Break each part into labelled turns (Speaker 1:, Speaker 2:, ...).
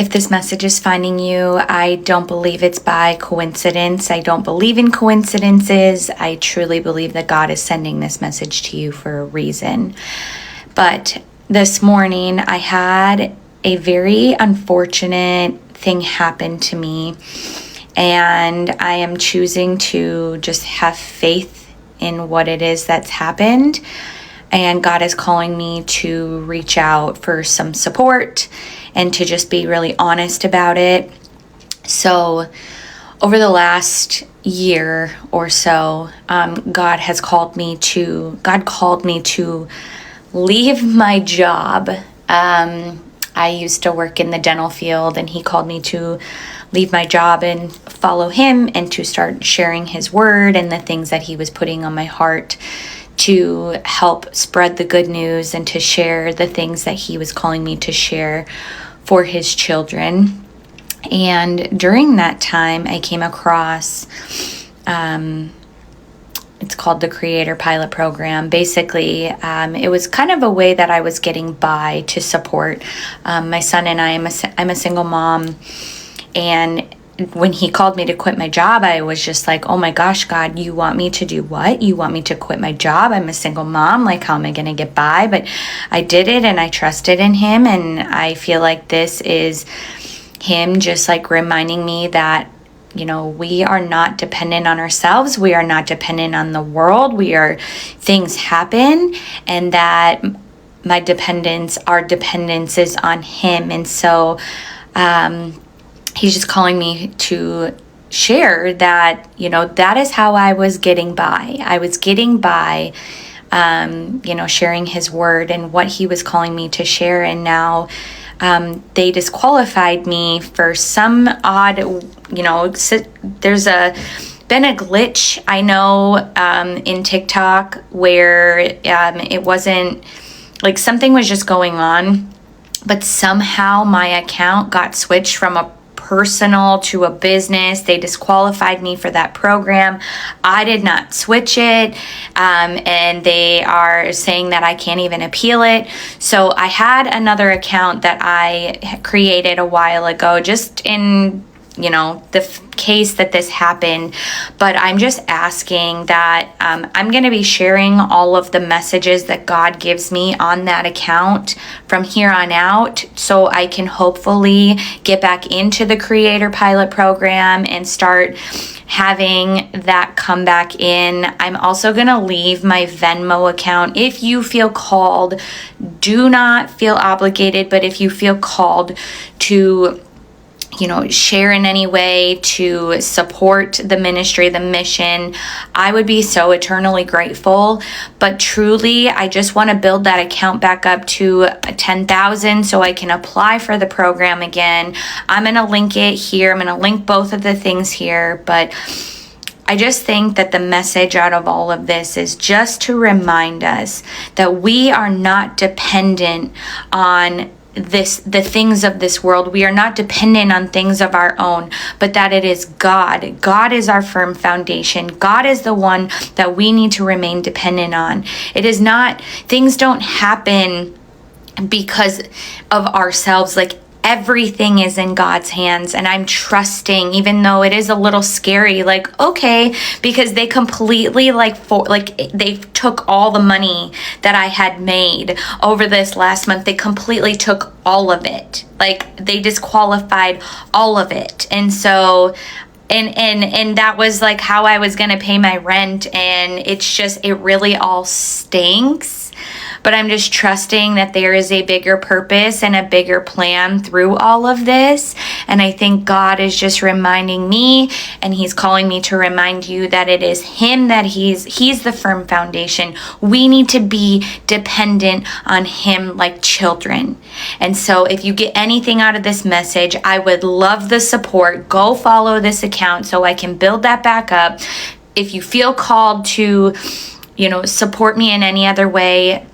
Speaker 1: If this message is finding you, I don't believe it's by coincidence. I don't believe in coincidences. I truly believe that God is sending this message to you for a reason. But this morning, I had a very unfortunate thing happen to me, and I am choosing to just have faith in what it is that's happened. And God is calling me to reach out for some support and to just be really honest about it. So over the last year or so, God called me to leave my job. I used to work in the dental field, and he called me to leave my job and follow him and to start sharing his word and the things that he was putting on my heart to help spread the good news and to share the things that he was calling me to share for his children. And during that time, I came across, it's called the Creator Pilot Program. Basically, it was kind of a way that I was getting by to support my son and I'm a single mom. And when he called me to quit my job, I was just like, oh my gosh, God, you want me to do what? You want me to quit my job? I'm a single mom. Like, how am I going to get by? But I did it, and I trusted in him. And I feel like this is him just like reminding me that, we are not dependent on ourselves. We are not dependent on the world. Things happen, and that our dependence is on him. And so, he's just calling me to share that, that is how I was getting by. I was getting by, sharing his word and what he was calling me to share. And now they disqualified me for some odd, there's been a glitch, I know, in TikTok where it wasn't, like something was just going on, but somehow my account got switched from a personal to a business. They disqualified me for that program. I did not switch it, and they are saying that I can't even appeal it. So I had another account that I created a while ago, just in the case that this happened. But I'm just asking that I'm going to be sharing all of the messages that God gives me on that account from here on out, so I can hopefully get back into the Creator Pilot Program and start having that come back in. I'm also going to leave my Venmo account. If you feel called, do not feel obligated, but if you feel called to share in any way to support the ministry, the mission, I would be so eternally grateful. But truly, I just want to build that account back up to 10,000 so I can apply for the program again. I'm going to link it here. I'm going to link both of the things here. But I just think that the message out of all of this is just to remind us that we are not dependent on the things of this world. We are not dependent on things of our own, but that it is God. God is our firm foundation. God is the one that we need to remain dependent on. It is not, things don't happen because of ourselves. Like, everything is in God's hands, and I'm trusting, even though it is a little scary, like, okay, because they completely they took all the money that I had made over this last month. They completely took all of it. Like, they disqualified all of it. And so and that was like how I was going to pay my rent, and it really all stinks. But I'm just trusting that there is a bigger purpose and a bigger plan through all of this. And I think God is just reminding me, and he's calling me to remind you that it is him, that he's the firm foundation. We need to be dependent on him like children. And so if you get anything out of this message, I would love the support. Go follow this account so I can build that back up. If you feel called to, support me in any other way,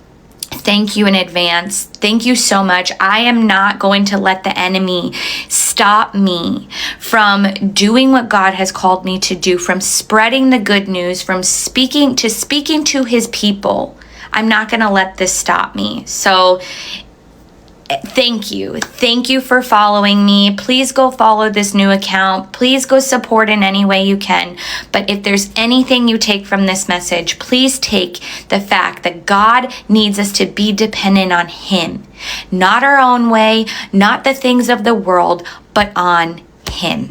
Speaker 1: thank you in advance. Thank you so much. I am not going to let the enemy stop me from doing what God has called me to do, from spreading the good news, from speaking to his people. I'm not going to let this stop me. So thank you. Thank you for following me. Please go follow this new account. Please go support in any way you can. But if there's anything you take from this message, please take the fact that God needs us to be dependent on Him, not our own way, not the things of the world, but on Him.